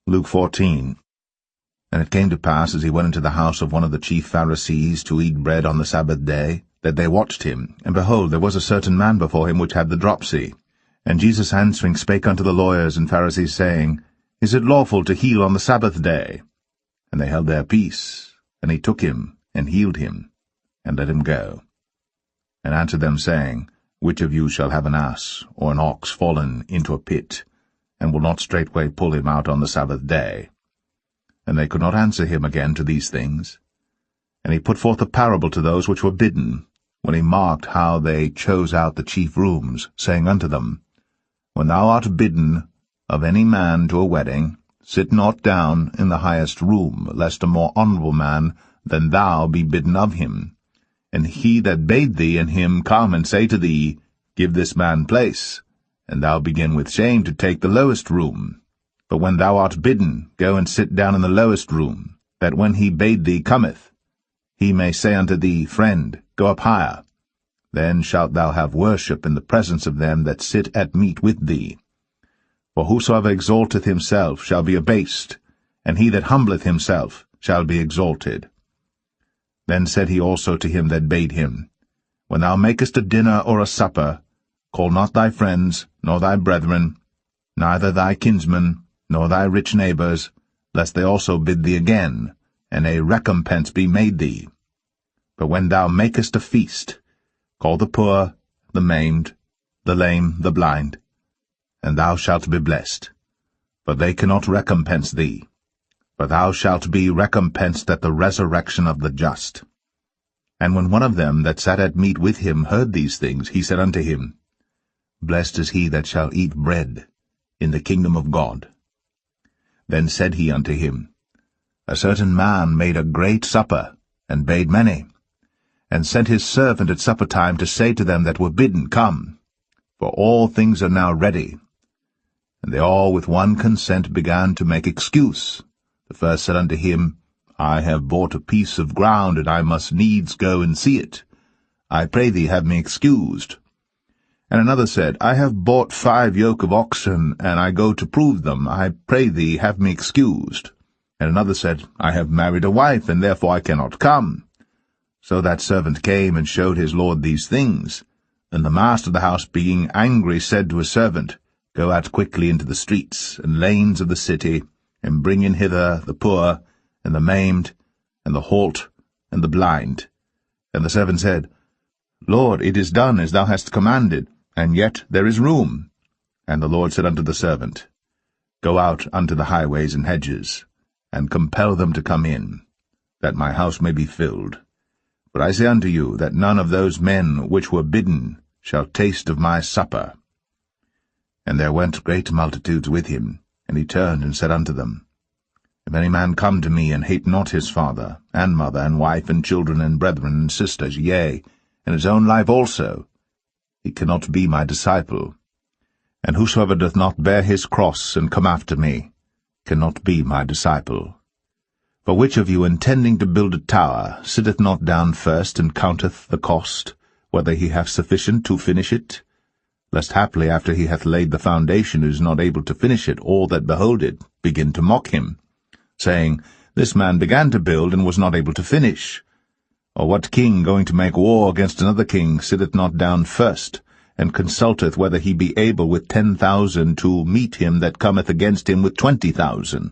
Luke 14. And it came to pass, as he went into the house of one of the chief Pharisees to eat bread on the Sabbath day, that they watched him. And behold, there was a certain man before him which had the dropsy. And Jesus answering spake unto the lawyers and Pharisees, saying, Is it lawful to heal on the Sabbath day? And they held their peace. And he took him, and healed him, and let him go. And answered them, saying, Which of you shall have an ass, or an ox fallen into a pit, and will not straightway pull him out on the Sabbath day? And they could not answer him again to these things. And he put forth a parable to those which were bidden, when he marked how they chose out the chief rooms, saying unto them, When thou art bidden of any man to a wedding, sit not down in the highest room, lest a more honourable man than thou be bidden of him. And he that bade thee and him come and say to thee, Give this man place, and thou begin with shame to take the lowest room. But when thou art bidden, go and sit down in the lowest room, that when he bade thee cometh, he may say unto thee, Friend, go up higher. Then shalt thou have worship in the presence of them that sit at meat with thee. For whosoever exalteth himself shall be abased, and he that humbleth himself shall be exalted. Then said he also to him that bade him, When thou makest a dinner or a supper, call not thy friends, nor thy brethren, neither thy kinsmen, nor thy rich neighbours, lest they also bid thee again, and a recompense be made thee. But when thou makest a feast, call the poor, the maimed, the lame, the blind, and thou shalt be blessed. For they cannot recompense thee, for thou shalt be recompensed at the resurrection of the just. And when one of them that sat at meat with him heard these things, he said unto him, Blessed is he that shall eat bread in the kingdom of God. Then said he unto him, A certain man made a great supper, and bade many, and sent his servant at supper time to say to them that were bidden, Come, for all things are now ready. And they all with one consent began to make excuse. The first said unto him, I have bought a piece of ground, and I must needs go and see it. I pray thee, have me excused. And another said, I have bought 5 yoke of oxen, and I go to prove them. I pray thee, have me excused. And another said, I have married a wife, and therefore I cannot come. So that servant came and showed his lord these things. And the master of the house, being angry, said to his servant, Go out quickly into the streets and lanes of the city, and bring in hither the poor, and the maimed, and the halt, and the blind. And the servant said, Lord, it is done as thou hast commanded, and yet there is room. And the Lord said unto the servant, Go out unto the highways and hedges, and compel them to come in, that my house may be filled. But I say unto you, that none of those men which were bidden shall taste of my supper. And there went great multitudes with him, and he turned and said unto them, If any man come to me, and hate not his father, and mother, and wife, and children, and brethren, and sisters, yea, and his own life also, he cannot be my disciple. And whosoever doth not bear his cross, and come after me, cannot be my disciple. For which of you, intending to build a tower, sitteth not down first, and counteth the cost, whether he have sufficient to finish it? Lest haply after he hath laid the foundation, and is not able to finish it, all that behold it begin to mock him, saying, This man began to build, and was not able to finish. Or what king, going to make war against another king, sitteth not down first, and consulteth whether he be able with 10,000 to meet him that cometh against him with 20,000?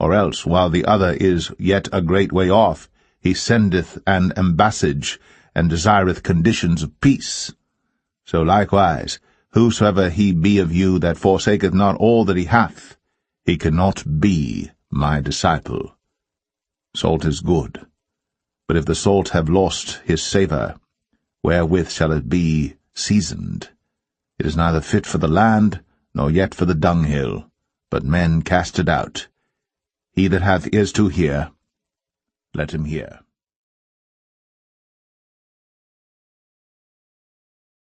Or else, while the other is yet a great way off, he sendeth an ambassage, and desireth conditions of peace. So likewise, whosoever he be of you that forsaketh not all that he hath, he cannot be my disciple. Salt is good. But if the salt have lost his savour, wherewith shall it be seasoned? It is neither fit for the land, nor yet for the dunghill, but men cast it out. He that hath ears to hear, let him hear.